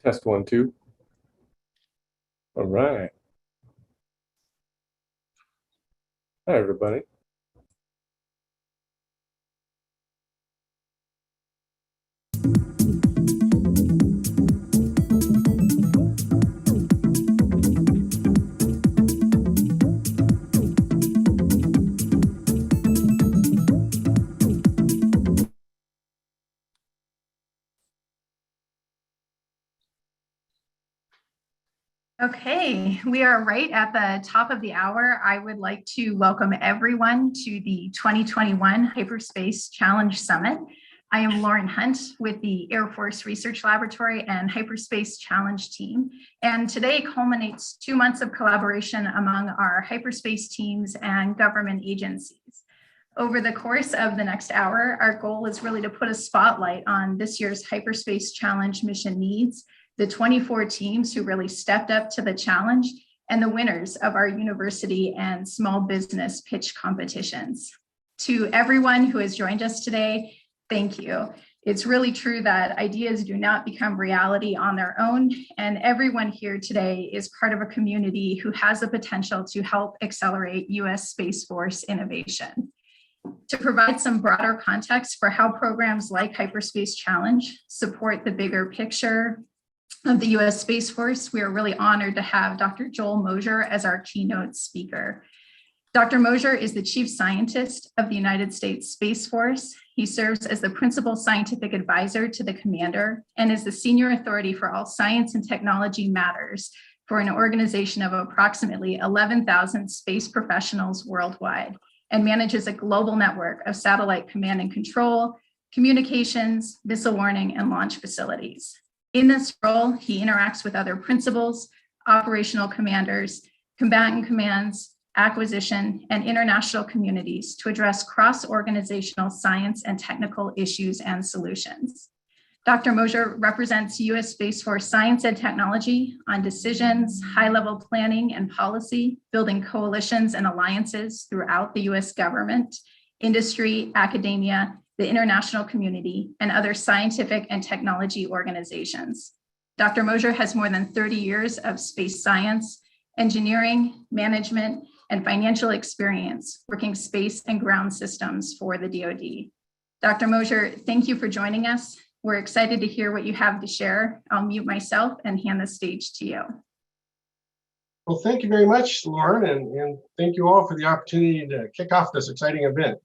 Test 1, 2. All right. Hi, everybody. Okay, we are right at the top of the hour. I would like to welcome everyone to the 2021 Hyperspace Challenge Summit. I am Lauren Hunt with the Air Force Research Laboratory and Hyperspace Challenge team. And today culminates 2 months of collaboration among our hyperspace teams and government agencies. Over the course of the next hour, our goal is really to put a spotlight on this year's Hyperspace Challenge mission needs, the 24 teams who really stepped up to the challenge, and the winners of our university and small business pitch competitions. To everyone who has joined us today, thank you. It's really true that ideas do not become reality on their own, and everyone here today is part of a community who has the potential to help accelerate U.S. Space Force innovation. To provide some broader context for how programs like Hyperspace Challenge support the bigger picture of the U.S. Space Force, we are really honored to have Dr. Joel Mosher as our keynote speaker. Dr. Mosher is the Chief Scientist of the United States Space Force. He serves as the Principal Scientific Advisor to the Commander and is the Senior Authority for all science and technology matters for an organization of approximately 11,000 space professionals worldwide, and manages a global network of satellite command and control, communications, missile warning, and launch facilities. In this role, he interacts with other principals, operational commanders, combatant commands, acquisition, and international communities to address cross-organizational science and technical issues and solutions. Dr. Mosher represents U.S. Space Force science and technology on decisions, high-level planning and policy, building coalitions and alliances throughout the U.S. government, industry, academia, the international community, and other scientific and technology organizations. Dr. Mosher has more than 30 years of space science, engineering, management, and financial experience working space and ground systems for the DoD. Dr. Mosher, thank you for joining us. We're excited to hear what you have to share. I'll mute myself and hand the stage to you. Well, thank you very much, Lauren, and thank you all for the opportunity to kick off this exciting event.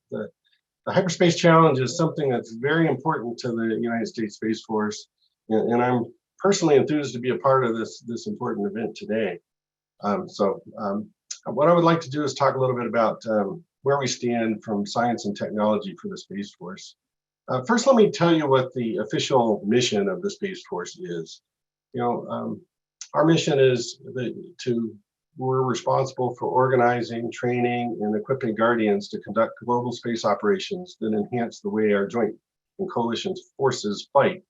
The Hyperspace Challenge is something that's very important to the United States Space Force, and I'm personally enthused to be a part of this important event today. What I would like to do is talk a little bit about where we stand from science and technology for the Space Force. First, let me tell you what the official mission of the Space Force is. Our mission is we're responsible for organizing, training, and equipping Guardians to conduct global space operations that enhance the way our joint and coalition forces fight,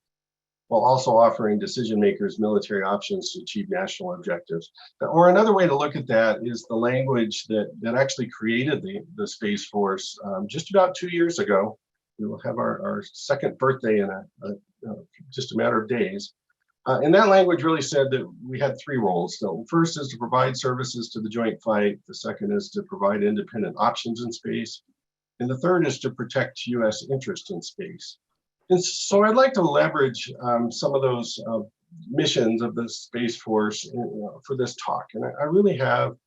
while also offering decision makers military options to achieve national objectives. Or another way to look at that is the language that actually created the Space Force just about 2 years ago. We will have our second birthday in just a matter of days. And that language really said that we had 3 roles. So first is to provide services to the joint fight. The second is to provide independent options in space. And the third is to protect U.S. interest in space. And so I'd like to leverage some of those missions of the Space Force for this talk. And I really have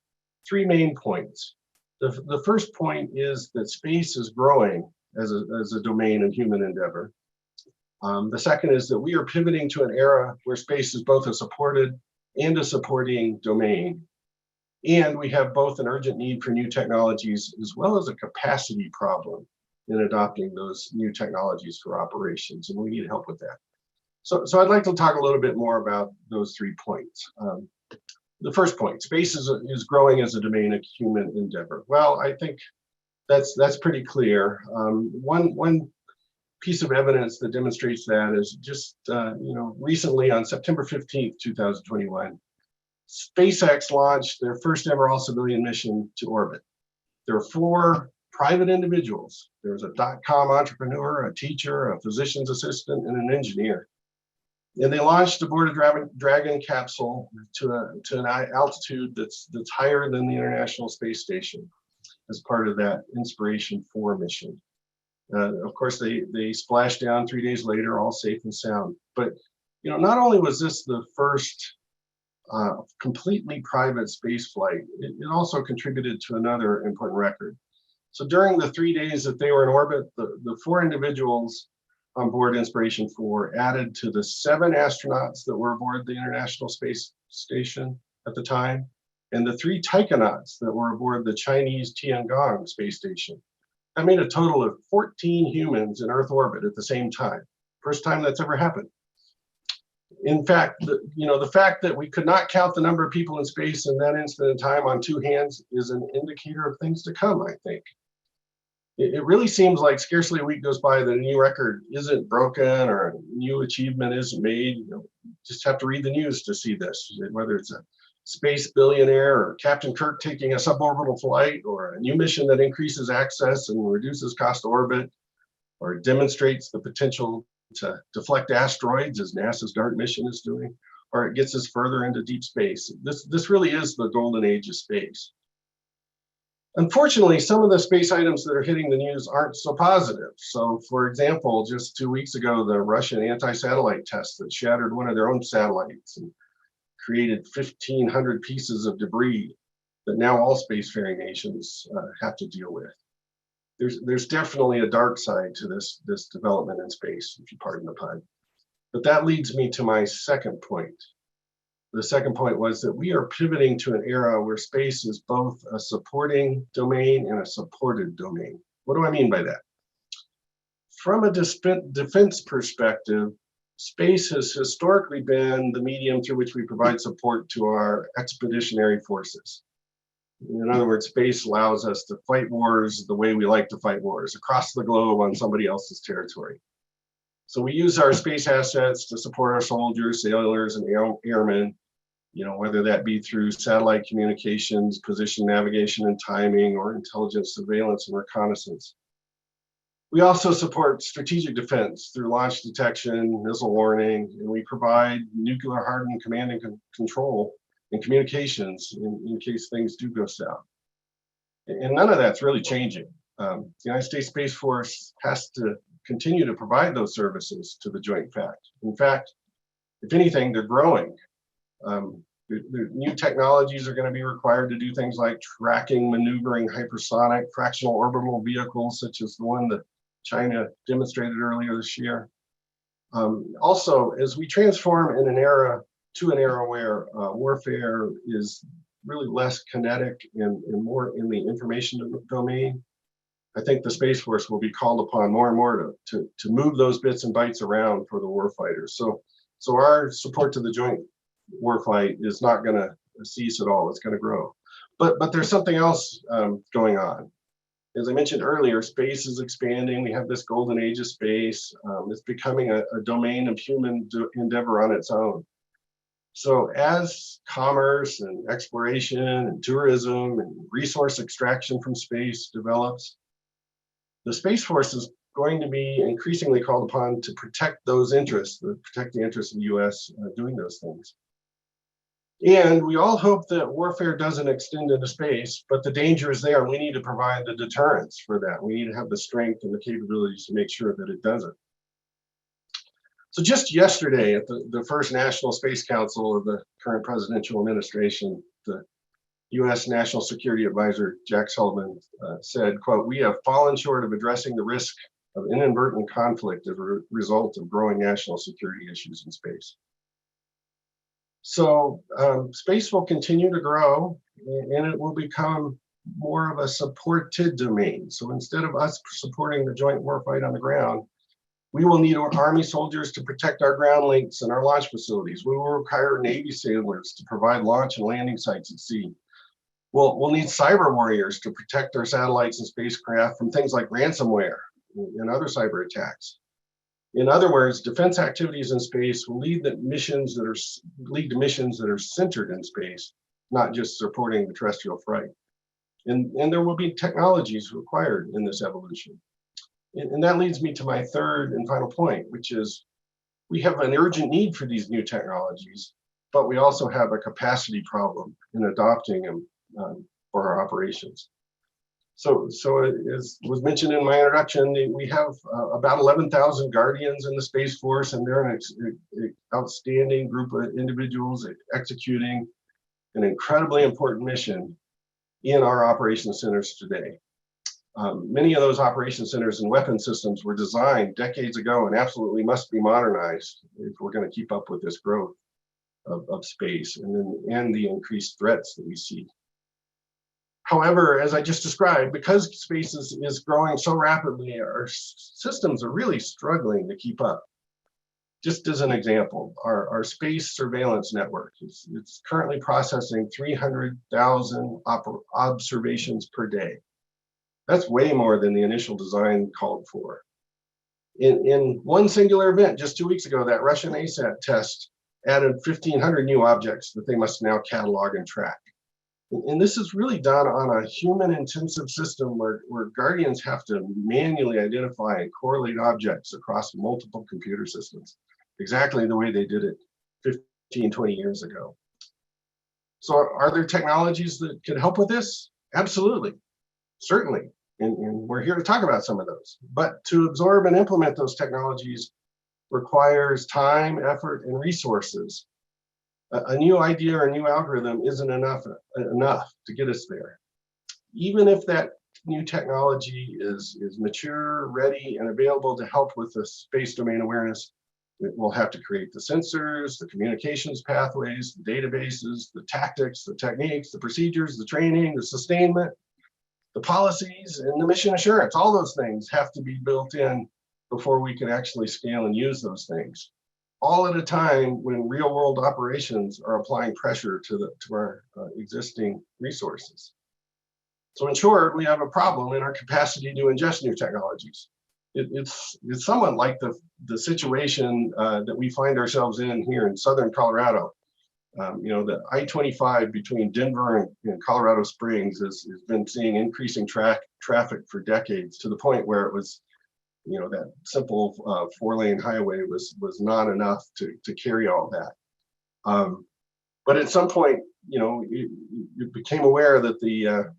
3 main points. The first point is that space is growing as a domain of human endeavor. The second is that we are pivoting to an era where space is both a supported and a supporting domain. And we have both an urgent need for new technologies as well as a capacity problem in adopting those new technologies for operations, and we need help with that. So I'd like to talk a little bit more about those 3 points. The first point, space is growing as a domain of human endeavor. Well, I think that's pretty clear. One piece of evidence that demonstrates that is just recently on September 15th, 2021, SpaceX launched their first ever all civilian mission to orbit. There are 4 private individuals. There's a .com entrepreneur, a teacher, a physician's assistant, and an engineer. And they launched aboard a Dragon capsule to an altitude that's higher than the International Space Station as part of that Inspiration 4 mission. Of course, they splashed down 3 days later, all safe and sound. But not only was this the first completely private space flight, it also contributed to another important record. So during the 3 days that they were in orbit, the 4 individuals on board Inspiration 4 added to the 7 astronauts that were aboard the International Space Station at the time, and the 3 taikonauts that were aboard the Chinese Tiangong space station. That made a total of 14 humans in Earth orbit at the same time. First time that's ever happened. In fact, the fact that we could not count the number of people in space in that instant in time on 2 hands is an indicator of things to come, I think. It really seems like scarcely a week goes by that a new record isn't broken or a new achievement isn't made. Just have to read the news to see this, whether it's a space billionaire or Captain Kirk taking a suborbital flight, or a new mission that increases access and reduces cost of orbit, or demonstrates the potential to deflect asteroids as NASA's DART mission is doing, or it gets us further into deep space. This really is the golden age of space. Unfortunately, some of the space items that are hitting the news aren't so positive. So, for example, just 2 weeks ago, the Russian anti-satellite test that shattered one of their own satellites and created 1,500 pieces of debris that now all spacefaring nations have to deal with. There's definitely a dark side to this development in space, if you pardon the pun. But that leads me to my second point. The second point was that we are pivoting to an era where space is both a supporting domain and a supported domain. What do I mean by that? From a defense perspective, space has historically been the medium through which we provide support to our expeditionary forces. In other words, space allows us to fight wars the way we like to fight wars, across the globe on somebody else's territory. So we use our space assets to support our soldiers, sailors, and airmen, whether that be through satellite communications, position navigation and timing, or intelligence surveillance and reconnaissance. We also support strategic defense through launch detection, missile warning, and we provide nuclear hardened command and control and communications in case things do go south. And none of that's really changing. The United States Space Force has to continue to provide those services to the Joint Pact. In fact, if anything, they're growing. The new technologies are going to be required to do things like tracking, maneuvering hypersonic fractional orbital vehicles, such as the one that China demonstrated earlier this year. Also, as we transform to an era where warfare is really less kinetic and more in the information domain, I think the Space Force will be called upon more and more to move those bits and bytes around for the warfighters. So our support to the joint warfight is not going to cease at all. It's going to grow. But there's something else going on. As I mentioned earlier, space is expanding. We have this golden age of space. It's becoming a domain of human endeavor on its own. So as commerce and exploration and tourism and resource extraction from space develops, the Space Force is going to be increasingly called upon to protect those interests, to protect the interests of the US doing those things. And we all hope that warfare doesn't extend into space, but the danger is there. We need to provide the deterrence for that. We need to have the strength and the capabilities to make sure that it doesn't. So just yesterday at the first National Space Council of the current presidential administration, the US National Security Advisor, Jack Sullivan, said, quote, "We have fallen short of addressing the risk of inadvertent conflict as a result of growing national security issues in space." So space will continue to grow, and it will become more of a supported domain. So instead of us supporting the joint warfight on the ground, we will need our Army soldiers to protect our ground links and our launch facilities. We will require Navy sailors to provide launch and landing sites at sea. We'll need cyber warriors to protect our satellites and spacecraft from things like ransomware and other cyber attacks. In other words, defense activities in space will lead to missions that are centered in space, not just supporting the terrestrial flight. And there will be technologies required in this evolution. And that leads me to my third and final point, which is We have an urgent need for these new technologies, but we also have a capacity problem in adopting them for our operations. So as was mentioned in my introduction, we have about 11,000 guardians in the Space Force, and they're an outstanding group of individuals executing an incredibly important mission in our operations centers today. Many of those operation centers and weapon systems were designed decades ago and absolutely must be modernized if we're going to keep up with this growth of space and the increased threats that we see. However, as I just described, because space is growing so rapidly, our systems are really struggling to keep up. Just as an example, our space surveillance network it's currently processing 300,000 observations per day. That's way more than the initial design called for. In one singular event just 2 weeks ago, that Russian ASAT test added 1,500 new objects that they must now catalog and track. And this is really done on a human-intensive system where guardians have to manually identify and correlate objects across multiple computer systems, exactly the way they did it 15, 20 years ago. So are there technologies that could help with this? Absolutely, certainly. And we're here to talk about some of those. But to absorb and implement those technologies requires time, effort, and resources. A new idea or a new algorithm isn't enough to get us there. Even if that new technology is mature, ready, and available to help with the space domain awareness, we'll have to create the sensors, the communications pathways, the databases, the tactics, the techniques, the procedures, the training, the sustainment, the policies, and the mission assurance. All those things have to be built in before we can actually scale and use those things. All at a time when real world operations are applying pressure to our existing resources. So in short, we have a problem in our capacity to ingest new technologies. It's somewhat like the situation that we find ourselves in here in southern Colorado. The I-25 between Denver and Colorado Springs has been seeing increasing traffic for decades, to the point where it was, that simple 4-lane highway was not enough to carry all that. But at some point, we became aware that the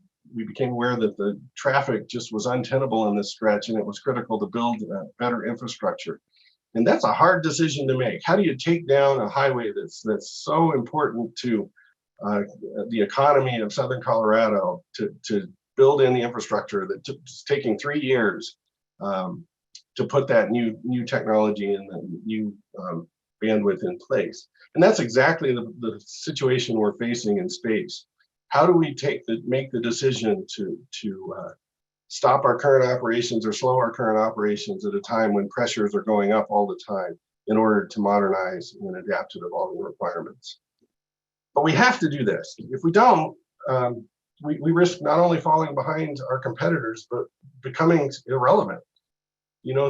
traffic just was untenable in this stretch, and it was critical to build better infrastructure. And that's a hard decision to make. How do you take down a highway that's so important to the economy of southern Colorado to build in the infrastructure that's taking 3 years to put that new technology and the new bandwidth in place? And that's exactly the situation we're facing in space. How do we make the decision to stop our current operations or slow our current operations at a time when pressures are going up all the time in order to modernize and adapt to the evolving requirements? But we have to do this. If we don't, we risk not only falling behind our competitors, but becoming irrelevant.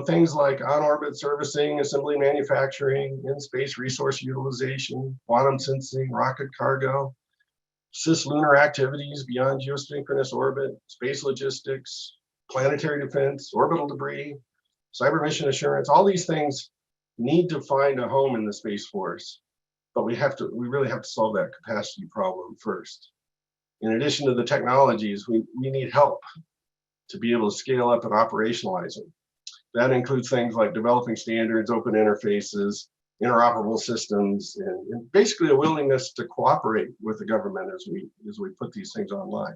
Things like on-orbit servicing, assembly manufacturing, in-space resource utilization, quantum sensing, rocket cargo, cislunar activities beyond geosynchronous orbit, space logistics, planetary defense, orbital debris, cyber mission assurance. All these things need to find a home in the Space Force, but we really have to solve that capacity problem first. In addition to the technologies, we need help to be able to scale up and operationalize them. That includes things like developing standards, open interfaces, interoperable systems, and basically a willingness to cooperate with the government as we put these things online.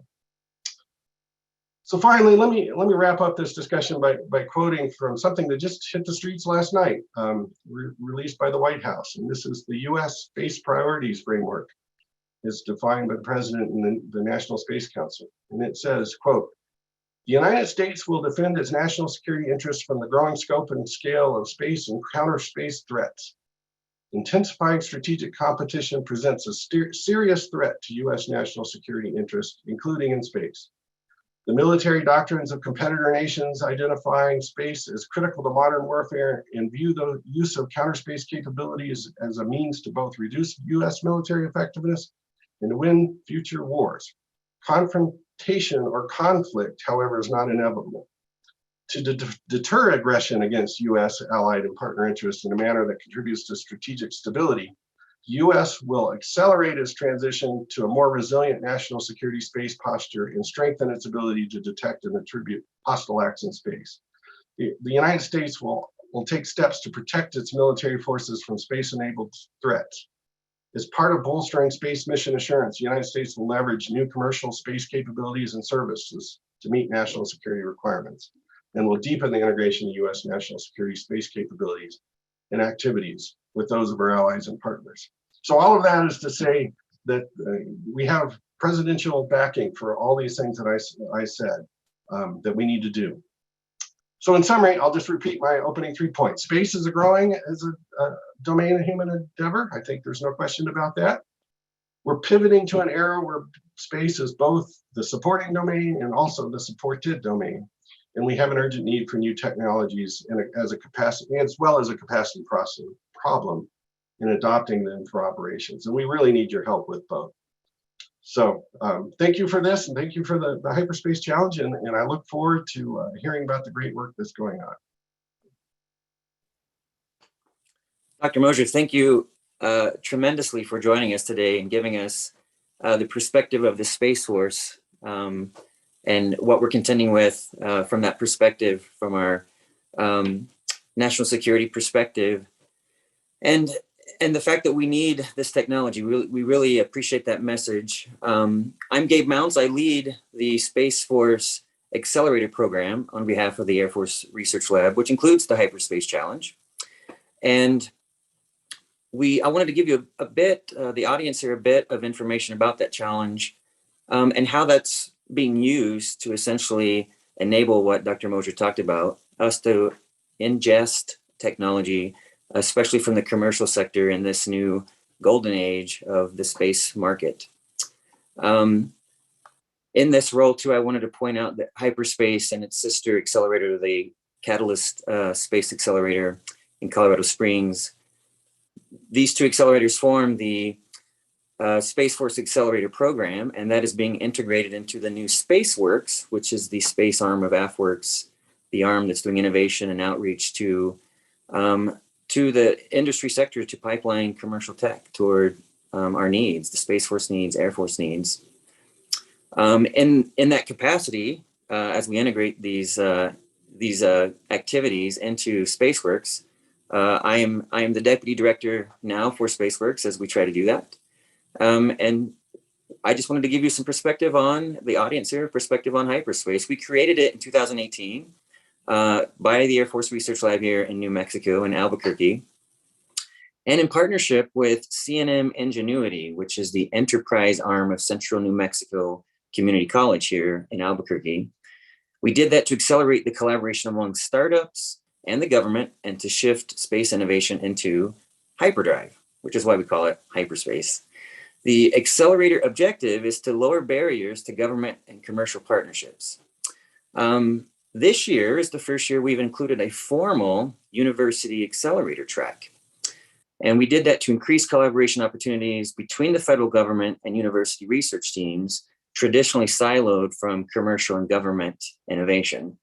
So finally, let me wrap up this discussion by quoting from something that just hit the streets last night, released by the White House. And this is the U.S. Space Priorities Framework. It's defined by the President and the National Space Council. And it says, quote, "The United States will defend its national security interests from the growing scope and scale of space and counter space threats. Intensifying strategic competition presents a serious threat to U.S. national security interests, including in space. The military doctrines of competitor nations identifying space as critical to modern warfare and view the use of counter space capabilities as a means to both reduce U.S. military effectiveness and to win future wars. Confrontation or conflict, however, is not inevitable. to deter aggression against U.S. allied and partner interests in a manner that contributes to strategic stability, the U.S. will accelerate its transition to a more resilient national security space posture and strengthen its ability to detect and attribute hostile acts in space. The United States will take steps to protect its military forces from space-enabled threats. As part of bolstering space mission assurance, the United States will leverage new commercial space capabilities and services to meet national security requirements, and will deepen the integration of U.S. national security space capabilities and activities with those of our allies and partners. So all of that is to say that we have presidential backing for all these things that I said that we need to do. So in summary, I'll just repeat my opening 3 points. Space is growing as a domain of human endeavor. I think there's no question about that. We're pivoting to an era where space is both the supporting domain and also the supported domain. And we have an urgent need for new technologies and as well as a capacity problem in adopting them for operations. And we really need your help with both. So thank you for this, and thank you for the Hyperspace Challenge, and I look forward to hearing about the great work that's going on. Dr. Mosher, thank you tremendously for joining us today and giving us the perspective of the Space Force and what we're contending with from that perspective, from our national security perspective. And the fact that we need this technology, we really appreciate that message. I'm Gabe Mounts. I lead the Space Force Accelerator program on behalf of the Air Force Research Lab, which includes the Hyperspace Challenge. And I wanted to give you a bit, the audience here, a bit of information about that challenge and how that's being used to essentially enable what Dr. Mosher talked about, us to ingest technology, especially from the commercial sector in this new golden age of the space market. In this role too, I wanted to point out that Hyperspace and its sister accelerator, the Catalyst Space Accelerator in Colorado Springs, these two accelerators form the Space Force Accelerator program, and that is being integrated into the new SpaceWorks, which is the space arm of AFWorks, the arm that's doing innovation and outreach to the industry sector, to pipeline commercial tech toward our needs, the Space Force needs, Air Force needs. In that capacity, as we integrate these activities into SpaceWorks, I am the deputy director now for SpaceWorks as we try to do that. And I just wanted to give you some perspective on the audience here, perspective on hyperspace. We created it in 2018 by the Air Force Research Lab here in New Mexico in Albuquerque, and in partnership with CNM Ingenuity, which is the enterprise arm of Central New Mexico Community College here in Albuquerque. We did that to accelerate the collaboration among startups and the government, and to shift space innovation into hyperdrive, which is why we call it hyperspace. The accelerator objective is to lower barriers to government and commercial partnerships. This year is the first year we've included a formal university accelerator track. And we did that to increase collaboration opportunities between the federal government and university research teams, traditionally siloed from commercial and government innovation.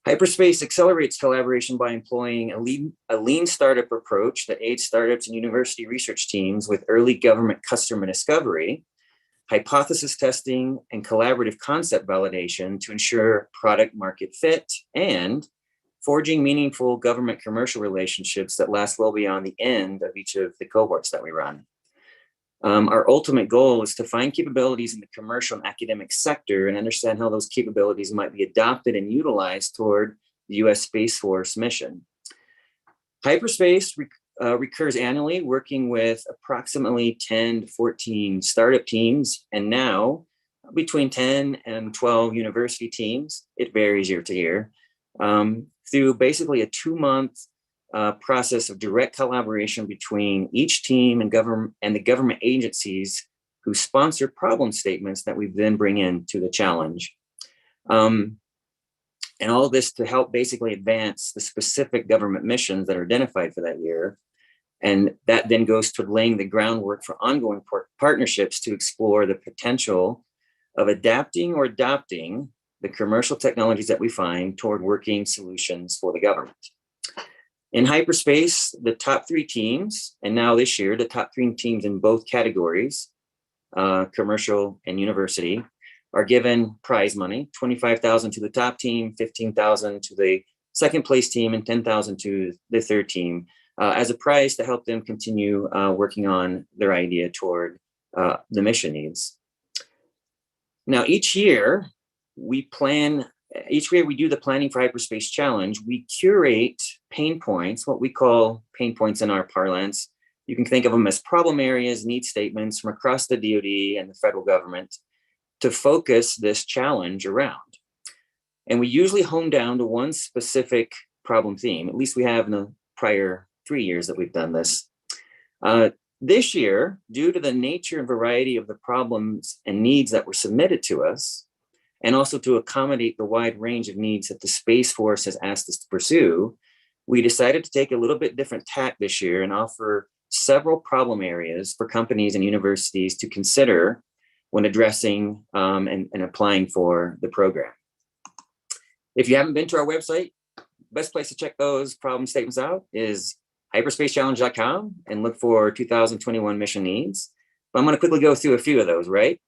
Hyperspace accelerates collaboration by employing a lean startup approach that aids startups and university research teams with early government customer discovery, hypothesis testing, and collaborative concept validation to ensure product market fit, and forging meaningful government commercial relationships that last well beyond the end of each of the cohorts that we run. Our ultimate goal is to find capabilities in the commercial and academic sector and understand how those capabilities might be adopted and utilized toward the U.S. Space Force mission. Hyperspace recurs annually, working with approximately 10 to 14 startup teams, and now between 10 and 12 university teams. It varies year to year, through basically a 2-month process of direct collaboration between each team and the government agencies who sponsor problem statements that we then bring into the challenge. And all of this to help basically advance the specific government missions that are identified for that year. And that then goes to laying the groundwork for ongoing partnerships to explore the potential of adapting or adopting the commercial technologies that we find toward working solutions for the government. In hyperspace, the top 3 teams, and now this year, the top 3 teams in both categories, commercial and university, are given prize money, $25,000 to the top team, $15,000 to the second place team, and $10,000 to the third team as a prize to help them continue working on their idea toward the mission needs. Now, each year we do the planning for Hyperspace Challenge. We curate pain points, what we call pain points in our parlance. You can think of them as problem areas, need statements from across the DoD and the federal government to focus this challenge around. And we usually hone down to one specific problem theme. At least we have in the prior 3 years that we've done this. This year, due to the nature and variety of the problems and needs that were submitted to us, and also to accommodate the wide range of needs that the Space Force has asked us to pursue, we decided to take a little bit different tack this year and offer several problem areas for companies and universities to consider when addressing and applying for the program. If you haven't been to our website, best place to check those problem statements out is hyperspacechallenge.com and look for 2021 mission needs. But I'm going to quickly go through a few of those, right?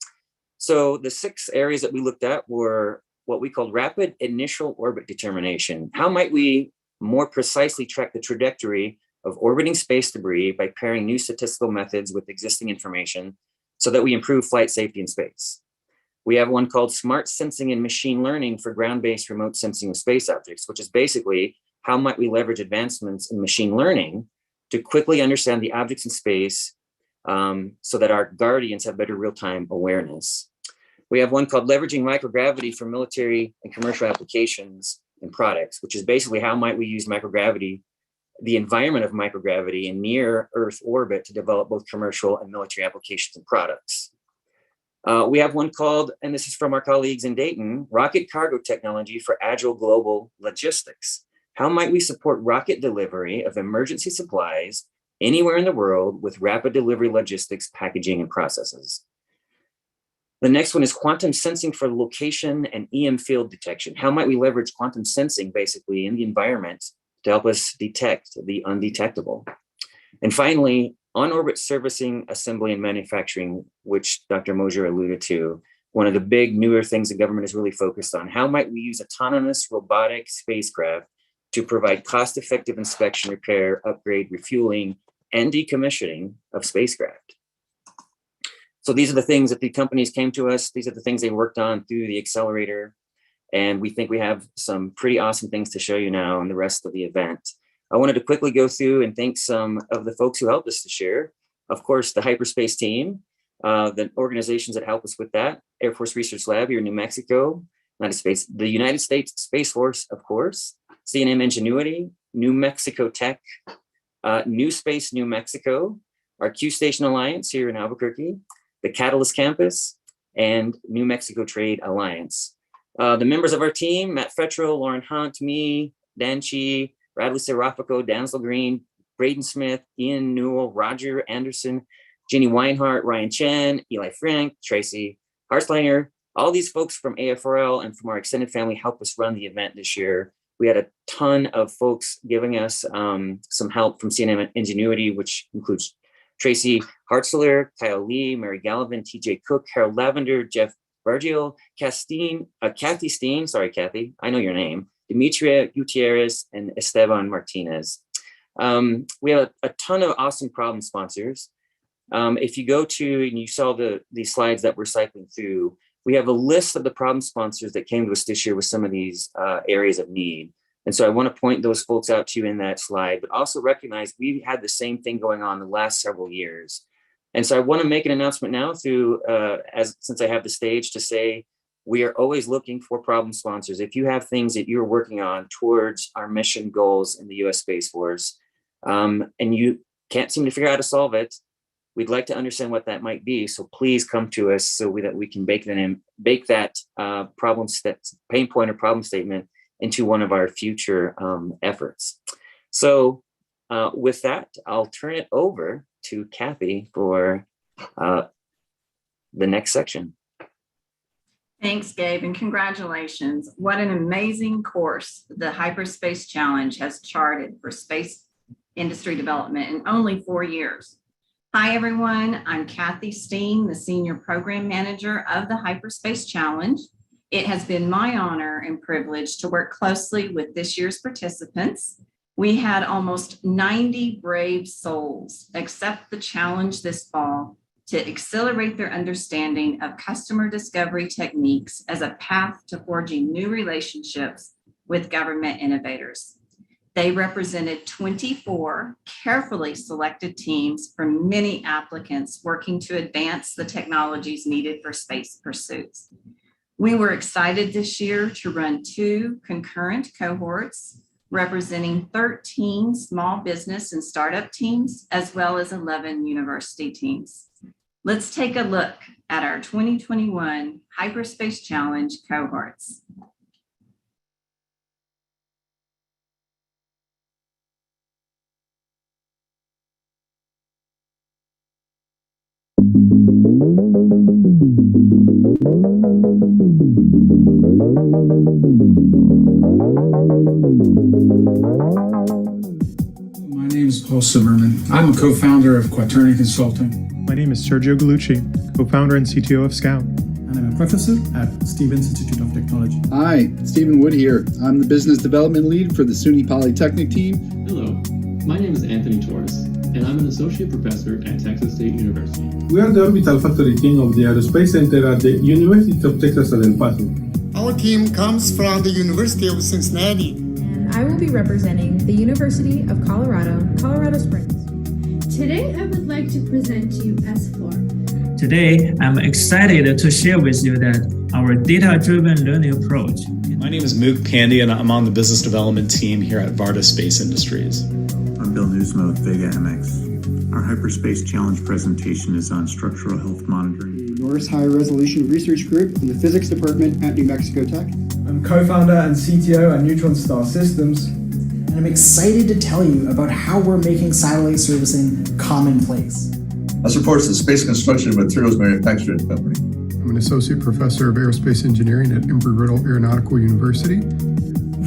So the 6 areas that we looked at were what we called rapid initial orbit determination. How might we more precisely track the trajectory of orbiting space debris by pairing new statistical methods with existing information so that we improve flight safety in space? We have one called smart sensing and machine learning for ground-based remote sensing of space objects, which is basically how might we leverage advancements in machine learning to quickly understand the objects in space so that our guardians have better real-time awareness. We have one called leveraging microgravity for military and commercial applications and products, which is basically how might we use microgravity, the environment of microgravity in near Earth orbit to develop both commercial and military applications and products. We have one called, and this is from our colleagues in Dayton, rocket cargo technology for agile global logistics. How might we support rocket delivery of emergency supplies anywhere in the world with rapid delivery logistics, packaging, and processes? The next one is quantum sensing for location and EM field detection. How might we leverage quantum sensing basically in the environment to help us detect the undetectable? And finally, on-orbit servicing, assembly, and manufacturing, which Dr. Mosher alluded to, one of the big newer things the government is really focused on. How might we use autonomous robotic spacecraft to provide cost-effective inspection, repair, upgrade, refueling, and decommissioning of spacecraft? So these are the things that the companies came to us. These are the things they worked on through the Accelerator. And we think we have some pretty awesome things to show you now in the rest of the event. I wanted to quickly go through and thank some of the folks who helped us to share. Of course, the Hyperspace team, the organizations that help us with that, Air Force Research Lab here in New Mexico, the United States Space Force, of course, C&M Ingenuity, New Mexico Tech, New Space New Mexico, our Q Station Alliance here in Albuquerque, the Catalyst Campus, and New Mexico Trade Alliance. The members of our team, Matt Fettrell, Lauren Hunt, me, Dan Chi, Bradley Serafico, Dansel Green, Braden Smith, Ian Newell, Roger Anderson, Jenny Weinhardt, Ryan Chen, Eli Frank, Tracy Harslanger. All these folks from AFRL and from our extended family helped us run the event this year. We had a ton of folks giving us some help from C&M Ingenuity, which includes Tracy Hartzler, Kyle Lee, Mary Gallivan, TJ Cook, Harold Lavender, Jeff Virgil, Kathy Steen, sorry, Kathy, I know your name, Demetria Gutierrez, and Esteban Martinez. We have a ton of awesome problem sponsors. If you go to, and you saw these slides that we're cycling through, we have a list of the problem sponsors that came to us this year with some of these areas of need. And so I want to point those folks out to you in that slide, but also recognize we've had the same thing going on the last several years. And so I want to make an announcement now through, since I have the stage, to say we are always looking for problem sponsors. If you have things that you're working on towards our mission goals in the U.S. Space Force, and you can't seem to figure out how to solve it, we'd like to understand what that might be. So please come to us so that we can bake that pain point or problem statement into one of our future efforts. So with that, I'll turn it over to Kathy for the next section. Thanks, Gabe, and congratulations. What an amazing course the Hyperspace Challenge has charted for space industry development in only 4 years. Hi, everyone. I'm Kathy Steen, the Senior Program Manager of the Hyperspace Challenge. It has been my honor and privilege to work closely with this year's participants. We had almost 90 brave souls accept the challenge this fall to accelerate their understanding of customer discovery techniques as a path to forging new relationships with government innovators. They represented 24 carefully selected teams from many applicants working to advance the technologies needed for space pursuits. We were excited this year to run 2 concurrent cohorts representing 13 small business and startup teams, as well as 11 university teams. Let's take a look at our 2021 Hyperspace Challenge cohorts. My name is Paul Zimmerman. I'm a co-founder of Quaternion Consulting. My name is Sergio Gallucci, co-founder and CTO of Scout. And I'm a professor at Stevens Institute of Technology. Hi, Stephen Wood here. I'm the business development lead for the SUNY Polytechnic team. Hello, my name is Anthony Torres, and I'm an associate professor at Texas State University. We are the orbital factory team of the Aerospace Center at the University of Texas at El Paso. Our team comes from the University of Cincinnati. And I will be representing the University of Colorado, Colorado Springs. Today, I would like to present to you S4. Today, I'm excited to share with you that our data-driven learning approach. My name is Mook Pandy, and I'm on the business development team here at Varda Space Industries. I'm Bill Newsmo with Vega MX. Our Hyperspace Challenge presentation is on structural health monitoring. Norris High Resolution Research Group in the Physics Department at New Mexico Tech. I'm co-founder and CTO at Neutron Star Systems. And I'm excited to tell you about how we're making satellite servicing commonplace. I support the Space Construction Materials Manufacturing Company. I'm an associate professor of aerospace engineering at Embry-Riddle Aeronautical University.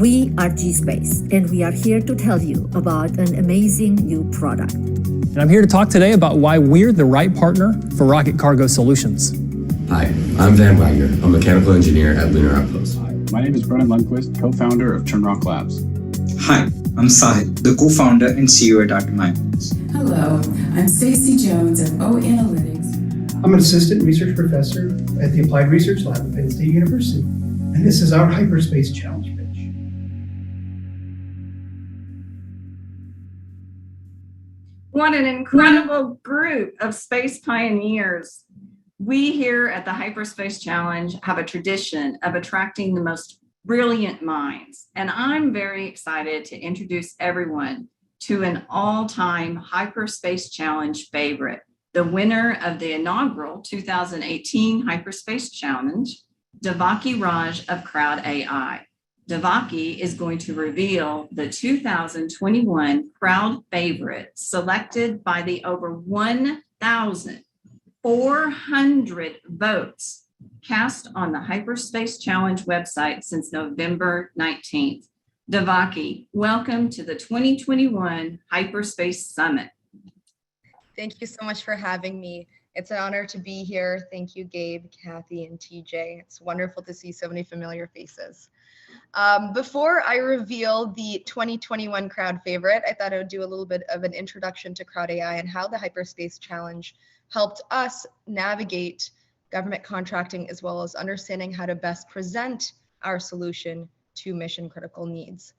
We are G-Space, and we are here to tell you about an amazing new product. And I'm here to talk today about why we're the right partner for Rocket Cargo Solutions. Hi, I'm Van Wagner, a mechanical engineer at Lunar Outpost. My name is Brennan Lundquist, co-founder of Turnrock Labs. Hi, I'm Sahid, the co-founder and CEO at Atomized. Hello, I'm Stacey Jones of O Analytics. I'm an assistant research professor at the Applied Research Lab at Penn State University, and this is our Hyperspace Challenge pitch. What an incredible group of space pioneers. We here at the Hyperspace Challenge have a tradition of attracting the most brilliant minds, and I'm very excited to introduce everyone to an all-time Hyperspace Challenge favorite, the winner of the inaugural 2018 Hyperspace Challenge, Devaki Raj of Crowd AI. Devaki is going to reveal the 2021 Crowd favorite selected by the over 1,400 votes cast on the Hyperspace Challenge website since November 19th. Devaki, welcome to the 2021 Hyperspace Summit. Thank you so much for having me. It's an honor to be here. Thank you, Gabe, Kathy, and TJ. It's wonderful to see so many familiar faces. Before I reveal the 2021 Crowd favorite, I thought I would do a little bit of an introduction to Crowd AI and how the Hyperspace Challenge helped us navigate government contracting, as well as understanding how to best present our solution to mission critical needs.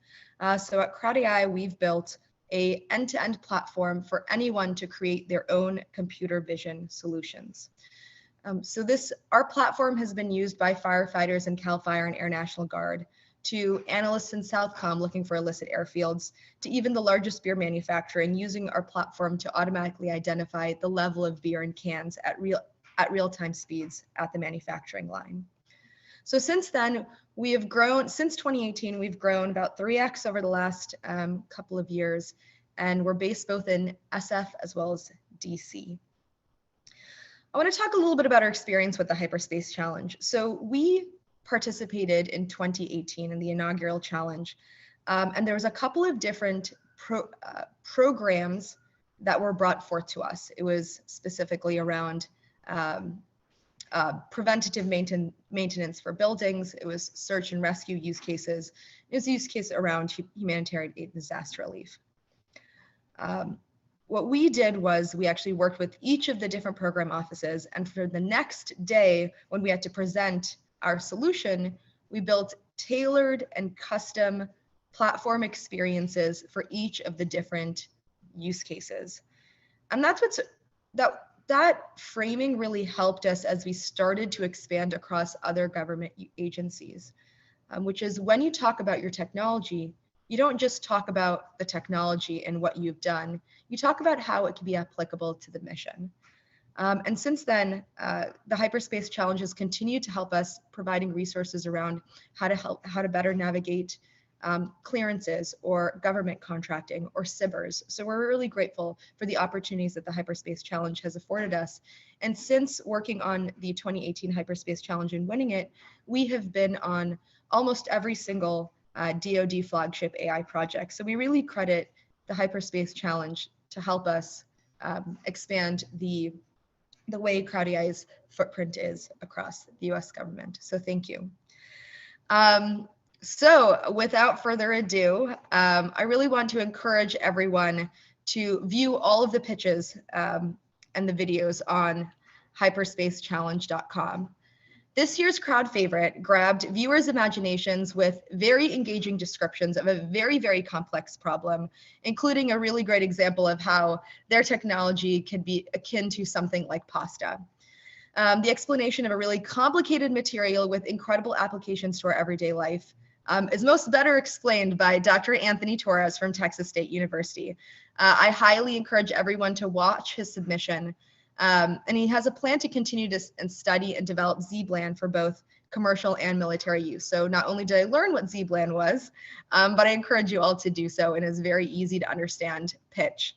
So at Crowd AI, we've built an end-to-end platform for anyone to create their own computer vision solutions. Our platform has been used by firefighters in CAL FIRE and Air National Guard, to analysts in Southcom looking for illicit airfields, to even the largest beer manufacturing using our platform to automatically identify the level of beer in cans at real-time speeds at the manufacturing line. So since then, we have grown, since 2018, we've grown about 3x over the last couple of years, and we're based both in SF as well as DC. I want to talk a little bit about our experience with the Hyperspace Challenge. So we participated in 2018 in the inaugural challenge. And there was a couple of different programs that were brought forth to us. It was specifically around preventative maintenance for buildings. It was search and rescue use cases. It was a use case around humanitarian aid and disaster relief. What we did was we actually worked with each of the different program offices, and for the next day when we had to present our solution, we built tailored and custom platform experiences for each of the different use cases. And that's that framing really helped us as we started to expand across other government agencies, which is when you talk about your technology, you don't just talk about the technology and what you've done, you talk about how it can be applicable to the mission. And since then, the Hyperspace Challenge has continued to help us providing resources around how to better navigate clearances or government contracting or SIBRs. So we're really grateful for the opportunities that the Hyperspace Challenge has afforded us. And since working on the 2018 Hyperspace Challenge and winning it, we have been on almost every single DoD flagship AI project. So we really credit the Hyperspace Challenge to help us expand the way CrowdAI's footprint is across the US government. So thank you. So without further ado, I really want to encourage everyone to view all of the pitches and the videos on hyperspacechallenge.com. This year's crowd favorite grabbed viewers' imaginations with very engaging descriptions of a very, very complex problem, including a really great example of how their technology can be akin to something like pasta. The explanation of a really complicated material with incredible applications to our everyday life is most better explained by Dr. Anthony Torres from Texas State University. I highly encourage everyone to watch his submission. And he has a plan to continue to study and develop ZBLAN for both commercial and military use. So not only did I learn what ZBLAN was, but I encourage you all to do so in his very easy to understand pitch.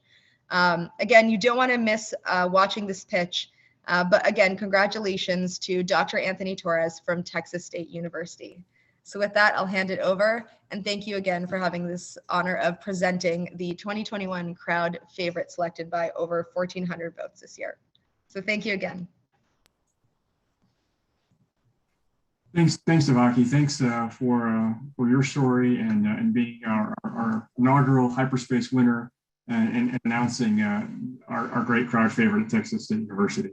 Again, you don't want to miss watching this pitch, but again, congratulations to Dr. Anthony Torres from Texas State University. So with that, I'll hand it over, and thank you again for having this honor of presenting the 2021 crowd favorite selected by over 1,400 votes this year. So thank you again. Thanks, Devaki. Thanks for your story and being our inaugural Hyperspace winner and announcing our great crowd favorite at Texas State University.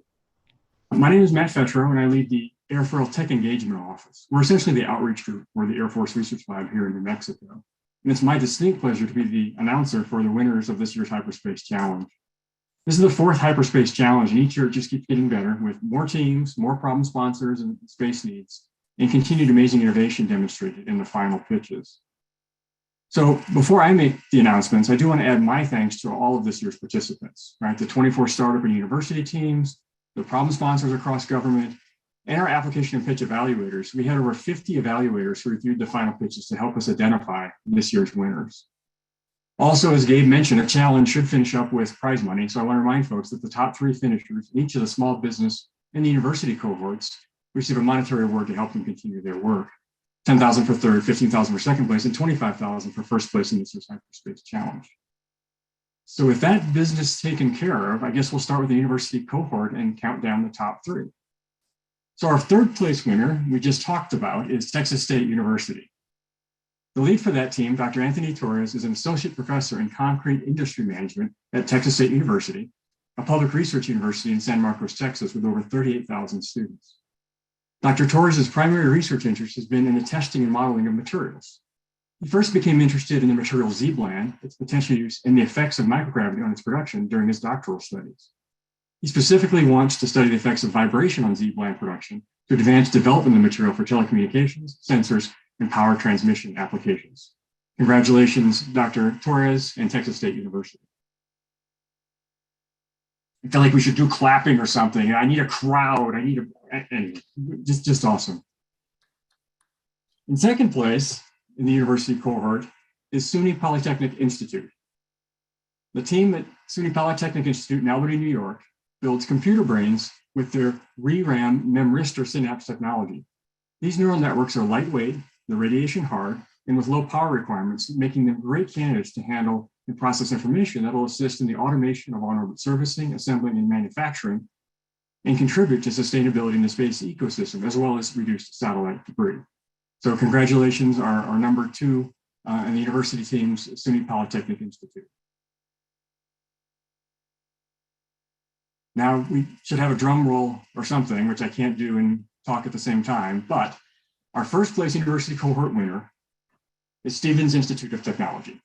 My name is Matt Fetro, and I lead the Airfoil Tech Engagement Office. We're essentially the outreach group for the Air Force Research Lab here in New Mexico. And it's my distinct pleasure to be the announcer for the winners of this year's Hyperspace Challenge. This is the fourth Hyperspace Challenge, and each year it just keeps getting better with more teams, more problem sponsors and space needs, and continued amazing innovation demonstrated in the final pitches. So before I make the announcements, I do want to add my thanks to all of this year's participants, right? The 24 startup and university teams, the problem sponsors across government, and our application and pitch evaluators. We had over 50 evaluators who reviewed the final pitches to help us identify this year's winners. Also, as Gabe mentioned, a challenge should finish up with prize money. So I want to remind folks that the top 3 finishers in each of the small business and the university cohorts receive a monetary award to help them continue their work. $10,000 for third, $15,000 for second place, and $25,000 for first place in this year's Hyperspace Challenge. So with that business taken care of, I guess we'll start with the university cohort and count down the top 3. So our third place winner we just talked about is Texas State University. The lead for that team, Dr. Anthony Torres, is an associate professor in concrete industry management at Texas State University, a public research university in San Marcos, Texas, with over 38,000 students. Dr. Torres' primary research interest has been in the testing and modeling of materials. He first became interested in the material ZBLAN, its potential use, and the effects of microgravity on its production during his doctoral studies. He specifically wants to study the effects of vibration on ZBLAN production to advance development of the material for telecommunications, sensors, and power transmission applications. Congratulations, Dr. Torres and Texas State University. I feel like we should do clapping or something. I need a crowd. Anyway, just awesome. In second place in the university cohort is SUNY Polytechnic Institute. The team at SUNY Polytechnic Institute in Albany, New York, builds computer brains with their ReRAM memristor synapse technology. These neural networks are lightweight, they're radiation hard, and with low power requirements, making them great candidates to handle and process information that will assist in the automation of on-orbit servicing, assembling, and manufacturing, and contribute to sustainability in the space ecosystem, as well as reduce satellite debris. So congratulations are number 2 in the university team's SUNY Polytechnic Institute. Now we should have a drum roll or something, which I can't do and talk at the same time, but our first place university cohort winner is Stevens Institute of Technology.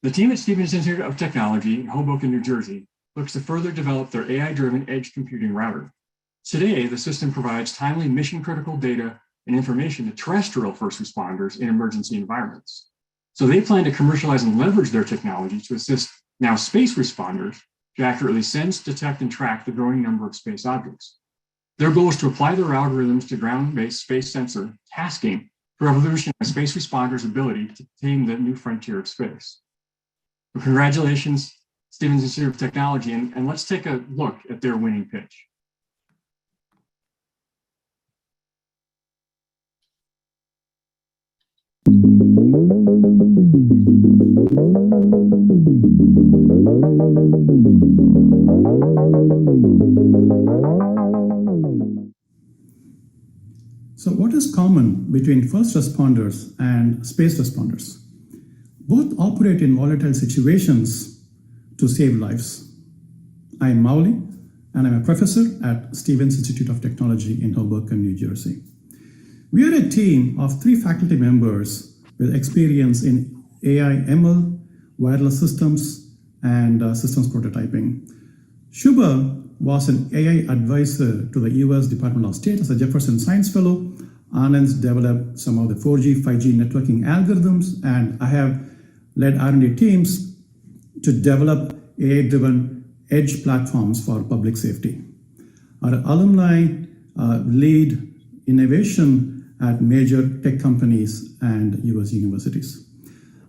The team at Stevens Institute of Technology in Hoboken, New Jersey, looks to further develop their AI-driven edge computing router. Today, the system provides timely mission-critical data and information to terrestrial first responders in emergency environments. So they plan to commercialize and leverage their technology to assist now space responders to accurately sense, detect, and track the growing number of space objects. Their goal is to apply their algorithms to ground-based space sensor tasking to revolutionize space responders' ability to tame the new frontier of space. So congratulations, Stevens Institute of Technology, and let's take a look at their winning pitch. So what is common between first responders and space responders? Both operate in volatile situations to save lives. I'm Mauli, and I'm a professor at Stevens Institute of Technology in Hoboken, New Jersey. We are a team of 3 faculty members with experience in AI, ML, wireless systems, and systems prototyping. Shubha was an AI advisor to the US Department of State as a Jefferson Science Fellow. Anand's developed some of the 4G, 5G networking algorithms, and I have led R&D teams to develop AI-driven edge platforms for public safety. Our alumni lead innovation at major tech companies and US universities.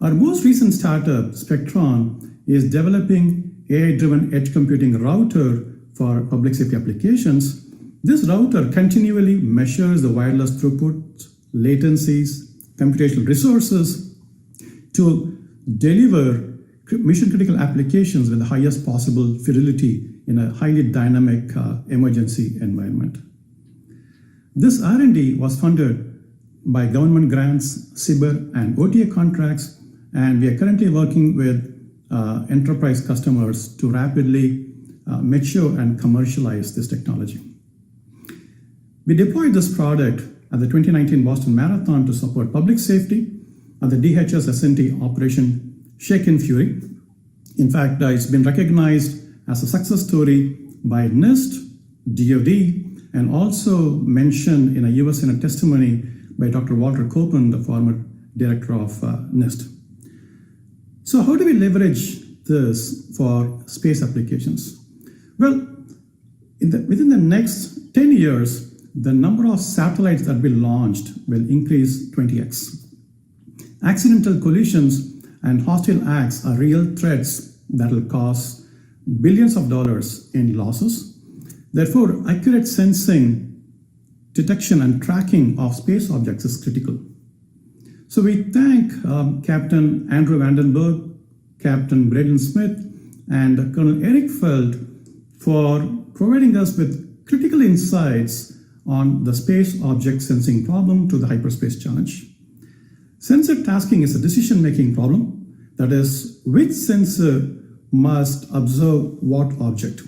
Our most recent startup, Spectron, is developing AI-driven edge computing router for public safety applications. This router continually measures the wireless throughput, latencies, computational resources to deliver mission-critical applications with the highest possible fidelity in a highly dynamic emergency environment. This R&D was funded by government grants, CBER, and OTA contracts, and we are currently working with enterprise customers to rapidly mature and commercialize this technology. We deployed this product at the 2019 Boston Marathon to support public safety at the DHS S&T Operation Shaken Fury. In fact, it's been recognized as a success story by NIST, DoD, and also mentioned in a US Senate testimony by Dr. Walter Copeland, the former director of NIST. So how do we leverage this for space applications? Well, within the next 10 years, the number of satellites that will be launched will increase 20x. Accidental collisions and hostile acts are real threats that will cause billions of dollars in losses. Therefore, accurate sensing, detection, and tracking of space objects is critical. So we thank Captain Andrew Vandenberg, Captain Braden Smith, and Colonel Eric Feld for providing us with critical insights on the space object sensing problem to the hyperspace challenge. Sensor tasking is a decision-making problem. That is, which sensor must observe what object.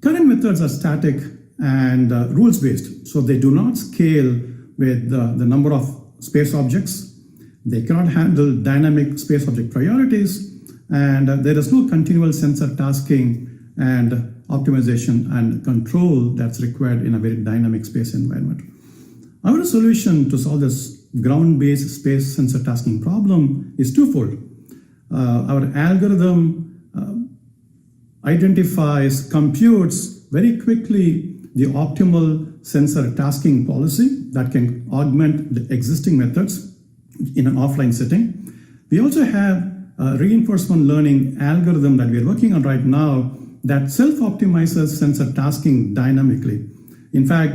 Current methods are static and rules-based, so they do not scale with the number of space objects. They cannot handle dynamic space object priorities, and there is no continual sensor tasking and optimization and control that's required in a very dynamic space environment. Our solution to solve this ground-based space sensor tasking problem is twofold. Our algorithm identifies, computes very quickly the optimal sensor tasking policy that can augment the existing methods in an offline setting. We also have a reinforcement learning algorithm that we're working on right now that self-optimizes sensor tasking dynamically. In fact,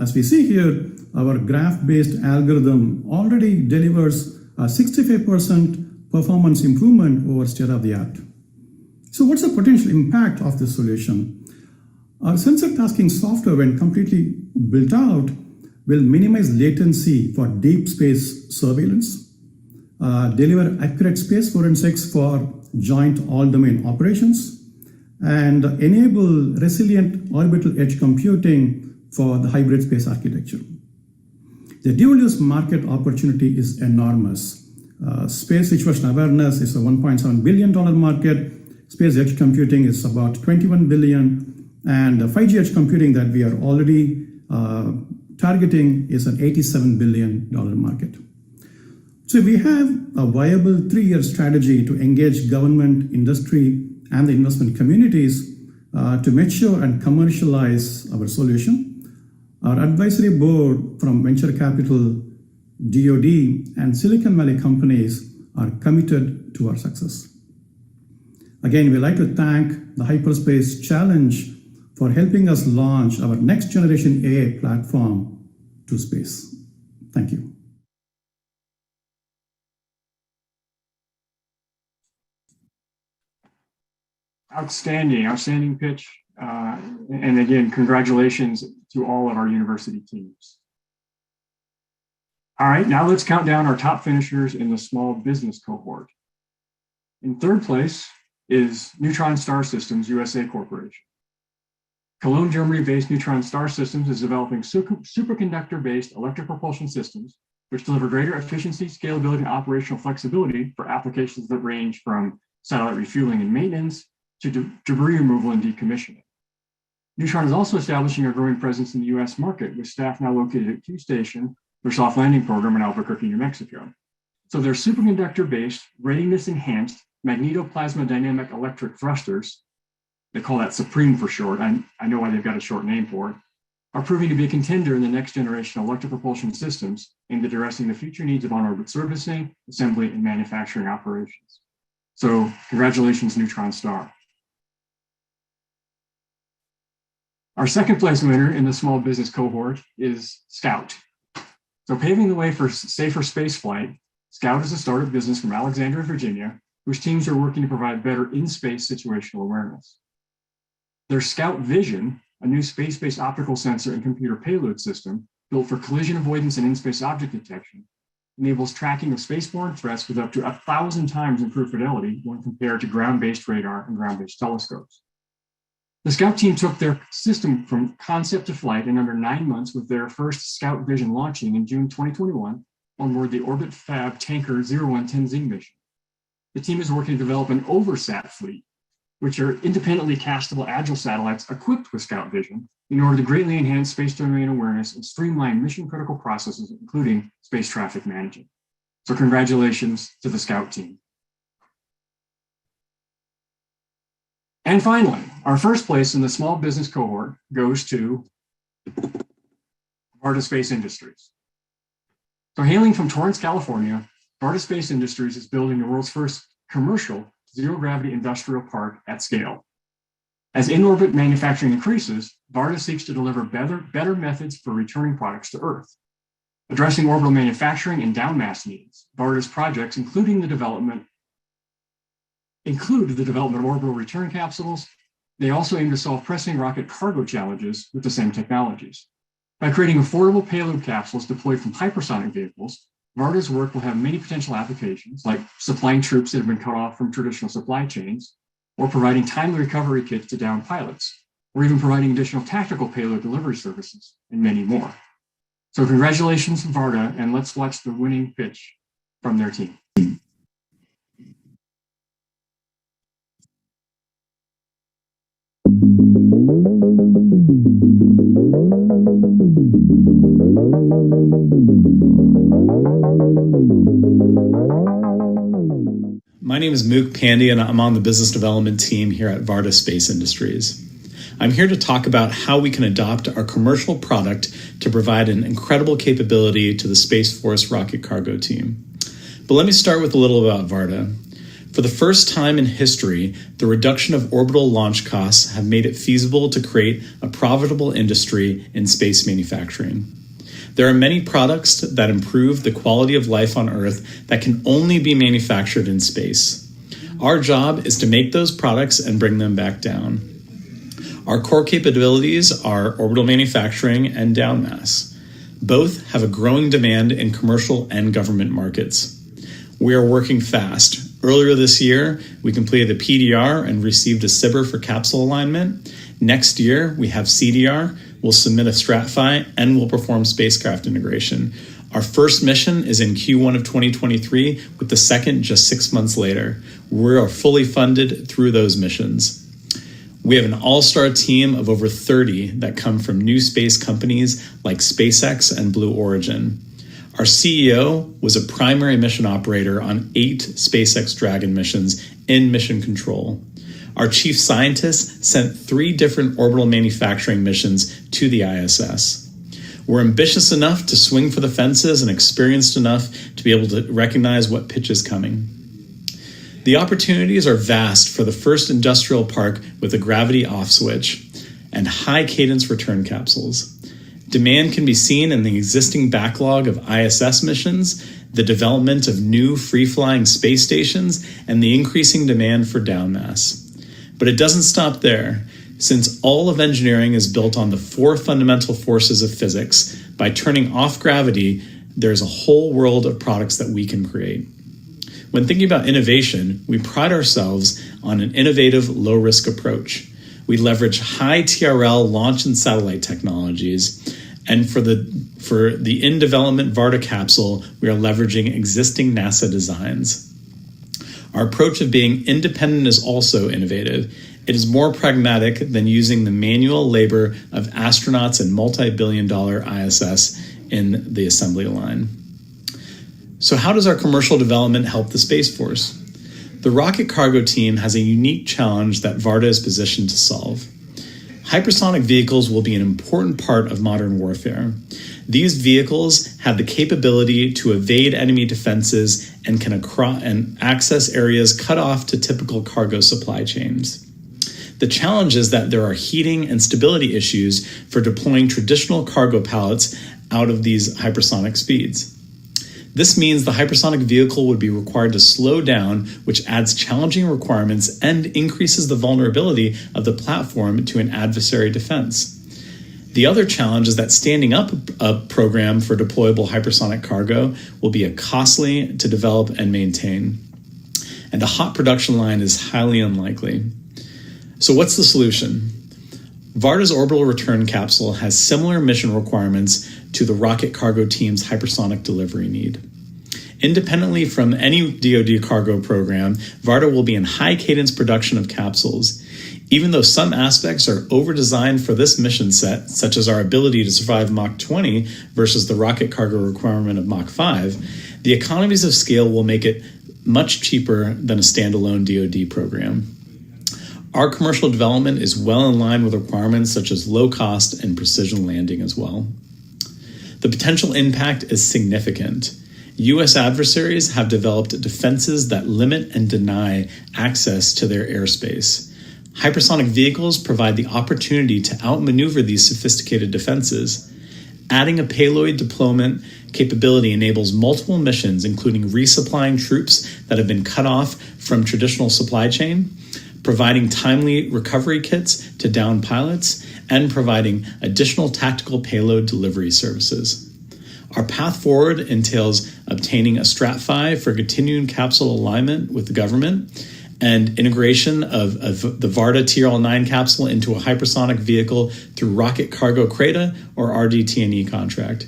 as we see here, our graph-based algorithm already delivers a 65% performance improvement over state-of-the-art. So what's the potential impact of this solution? Our sensor tasking software, when completely built out, will minimize latency for deep space surveillance, deliver accurate space forensics for joint all-domain operations, and enable resilient orbital edge computing for the hybrid space architecture. The dual-use market opportunity is enormous. Space situation awareness is a $1.7 billion market. Space edge computing is about $21 billion. And 5G edge computing that we are already targeting is an $87 billion market. So we have a viable 3-year strategy to engage government, industry, and the investment communities to mature and commercialize our solution. Our advisory board from venture capital, DoD, and Silicon Valley companies are committed to our success. Again, we'd like to thank the Hyperspace Challenge for helping us launch our next generation AI platform to space. Thank you. Outstanding pitch. And again, congratulations to all of our university teams. All right, now let's count down our top finishers in the small business cohort. In third place is Neutron Star Systems USA Corporation. Cologne, Germany-based Neutron Star Systems is developing superconductor-based electric propulsion systems which deliver greater efficiency, scalability, and operational flexibility for applications that range from satellite refueling and maintenance to debris removal and decommissioning. Neutron is also establishing a growing presence in the US market with staff now located at Q Station, their soft landing program in Albuquerque, New Mexico. So their superconductor-based, readiness-enhanced magnetoplasma dynamic electric thrusters, they call that Supreme for short, I know why they've got a short name for it, are proving to be a contender in the next generation electric propulsion systems aimed at addressing the future needs of on-orbit servicing, assembly, and manufacturing operations. So congratulations, Neutron Star. Our second place winner in the small business cohort is Scout. So paving the way for safer spaceflight, Scout is a startup business from Alexandria, Virginia, whose teams are working to provide better in-space situational awareness. Their Scout Vision, a new space-based optical sensor and computer payload system built for collision avoidance and in-space object detection, enables tracking of spaceborne threats with up to 1,000 times improved fidelity when compared to ground-based radar and ground-based telescopes. The Scout team took their system from concept to flight in under 9 months with their first Scout Vision launching in June 2021 on board the Orbit Fab Tanker 0110 Zing mission. The team is working to develop an oversat fleet, which are independently castable agile satellites equipped with Scout Vision in order to greatly enhance space domain awareness and streamline mission-critical processes, including space traffic management. So congratulations to the Scout team. And finally, our first place in the small business cohort goes to Varda Space Industries. So hailing from Torrance, California, Varda Space Industries is building the world's first commercial zero-gravity industrial park at scale. As in-orbit manufacturing increases, Varda seeks to deliver better methods for returning products to Earth. Addressing orbital manufacturing and downmass needs, Varda's projects include the development of orbital return capsules. They also aim to solve pressing rocket cargo challenges with the same technologies. By creating affordable payload capsules deployed from hypersonic vehicles, Varda's work will have many potential applications, like supplying troops that have been cut off from traditional supply chains, or providing timely recovery kits to downed pilots, or even providing additional tactical payload delivery services, and many more. So congratulations, Varda, and let's watch the winning pitch from their team. My name is Mook Pandey, and I'm on the business development team here at Varda Space Industries. I'm here to talk about how we can adopt our commercial product to provide an incredible capability to the Space Force rocket cargo team. But let me start with a little about Varda. For the first time in history, the reduction of orbital launch costs have made it feasible to create a profitable industry in space manufacturing. There are many products that improve the quality of life on Earth that can only be manufactured in space. Our job is to make those products and bring them back down. Our core capabilities are orbital manufacturing and down mass. Both have a growing demand in commercial and government markets. We are working fast. Earlier this year, we completed the PDR and received a SBIR for capsule alignment. Next year, we have CDR, we'll submit a STRATFI, and we'll perform spacecraft integration. Our first mission is in Q1 of 2023, with the second just 6 months later. We are fully funded through those missions. We have an all-star team of over 30 that come from new space companies like SpaceX and Blue Origin. Our CEO was a primary mission operator on 8 SpaceX Dragon missions in mission control. Our chief scientist sent 3 different orbital manufacturing missions to the ISS. We're ambitious enough to swing for the fences and experienced enough to be able to recognize what pitch is coming. The opportunities are vast for the first industrial park with a gravity off switch and high cadence return capsules. Demand can be seen in the existing backlog of ISS missions, the development of new free-flying space stations, and the increasing demand for down mass. But it doesn't stop there. Since all of engineering is built on the 4 fundamental forces of physics, by turning off gravity, there's a whole world of products that we can create. When thinking about innovation, we pride ourselves on an innovative, low-risk approach. We leverage high TRL launch and satellite technologies, and for the in-development Varda capsule, we are leveraging existing NASA designs. Our approach of being independent is also innovative. It is more pragmatic than using the manual labor of astronauts and multi-billion-dollar ISS in the assembly line. So how does our commercial development help the Space Force? The rocket cargo team has a unique challenge that Varda is positioned to solve. Hypersonic vehicles will be an important part of modern warfare. These vehicles have the capability to evade enemy defenses and can access areas cut off to typical cargo supply chains. The challenge is that there are heating and stability issues for deploying traditional cargo pallets out of these hypersonic speeds. This means the hypersonic vehicle would be required to slow down, which adds challenging requirements and increases the vulnerability of the platform to an adversary defense. The other challenge is that standing up a program for deployable hypersonic cargo will be costly to develop and maintain. And a hot production line is highly unlikely. So what's the solution? Varda's orbital return capsule has similar mission requirements to the rocket cargo team's hypersonic delivery need. Independently from any DoD cargo program, Varda will be in high cadence production of capsules. Even though some aspects are over-designed for this mission set, such as our ability to survive Mach 20 versus the rocket cargo requirement of Mach 5, the economies of scale will make it much cheaper than a standalone DoD program. Our commercial development is well in line with requirements such as low cost and precision landing as well. The potential impact is significant. U.S. adversaries have developed defenses that limit and deny access to their airspace. Hypersonic vehicles provide the opportunity to outmaneuver these sophisticated defenses. Adding a payload deployment capability enables multiple missions, including resupplying troops that have been cut off from traditional supply chain, providing timely recovery kits to downed pilots, and providing additional tactical payload delivery services. Our path forward entails obtaining a STRATFI for continuing capsule alignment with the government and integration of the Varda TRL-9 capsule into a hypersonic vehicle through Rocket Cargo CRADA or RDT&E contract.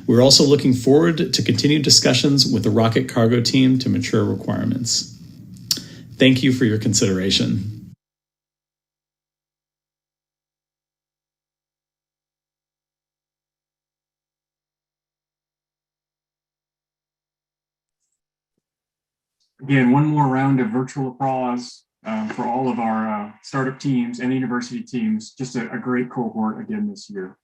We're also looking forward to continued discussions with the Rocket Cargo team to mature requirements. Thank you for your consideration. Again, one more round of virtual applause for all of our startup teams and university teams. Just a great cohort again this year.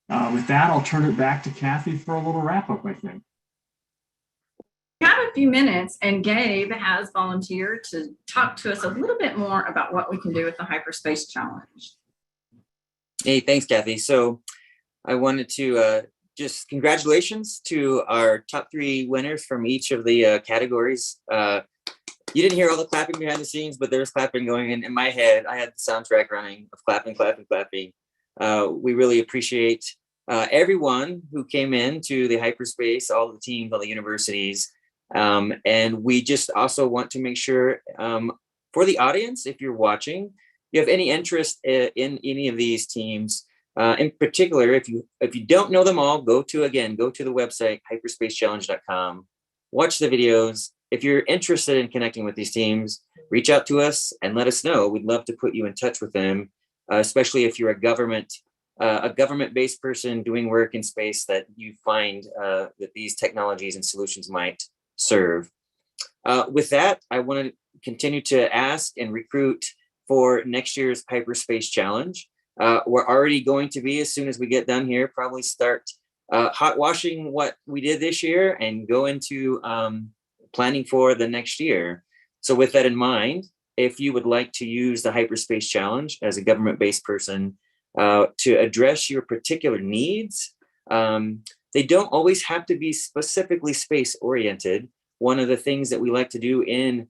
With that, I'll turn it back to Kathy for a little wrap up, I think. We have a few minutes, and Gabe has volunteered to talk to us a little bit more about what we can do with the Hyperspace Challenge. Hey, thanks, Kathy. So I wanted to just congratulations to our top 3 winners from each of the categories. You didn't hear all the clapping behind the scenes, but there's clapping going in my head. I had the soundtrack running of clapping, clapping, clapping. We really appreciate everyone who came in to the Hyperspace, all the teams, all the universities. And we just also want to make sure for the audience, if you're watching, you have any interest in any of these teams. In particular, if you don't know them all, go to the website, hyperspacechallenge.com, watch the videos. If you're interested in connecting with these teams, reach out to us and let us know. We'd love to put you in touch with them, especially if you're a government-based person doing work in space that you find that these technologies and solutions might serve. With that, I want to continue to ask and recruit for next year's Hyperspace Challenge. We're already going to be, as soon as we get done here, probably start hot washing what we did this year and go into planning for the next year. So with that in mind, if you would like to use the Hyperspace Challenge as a government-based person to address your particular needs, they don't always have to be specifically space-oriented. One of the things that we like to do in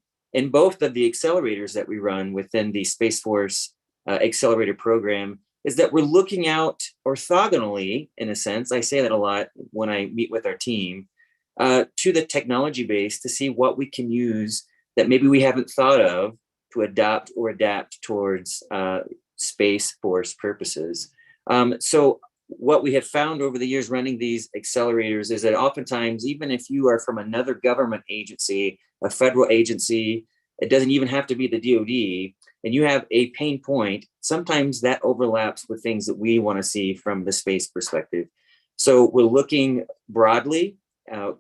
both of the accelerators that we run within the Space Force Accelerator program is that we're looking out orthogonally, in a sense, I say that a lot when I meet with our team, to the technology base to see what we can use that maybe we haven't thought of to adopt or adapt towards Space Force purposes. So what we have found over the years running these accelerators is that oftentimes, even if you are from another government agency, a federal agency, it doesn't even have to be the DoD, and you have a pain point, sometimes that overlaps with things that we want to see from the space perspective. So we're looking broadly,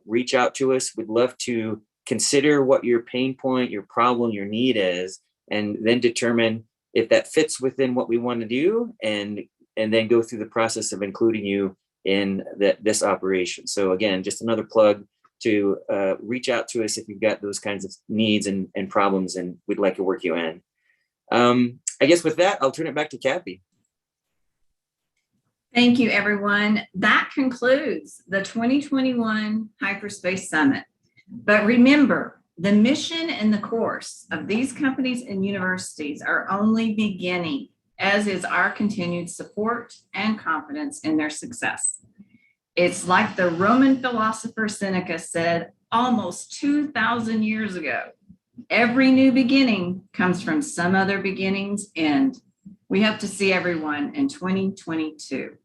reach out to us. We'd love to consider what your pain point, your problem, your need is, and then determine if that fits within what we want to do, and then go through the process of including you in this operation. So again, just another plug to reach out to us if you've got those kinds of needs and problems, and we'd like to work you in. I guess with that, I'll turn it back to Kathy. Thank you, everyone. That concludes the 2021 Hyperspace Summit. But remember, the mission and the course of these companies and universities are only beginning, as is our continued support and confidence in their success. It's like the Roman philosopher Seneca said almost 2,000 years ago, every new beginning comes from some other beginning's end. We hope to see everyone in 2022.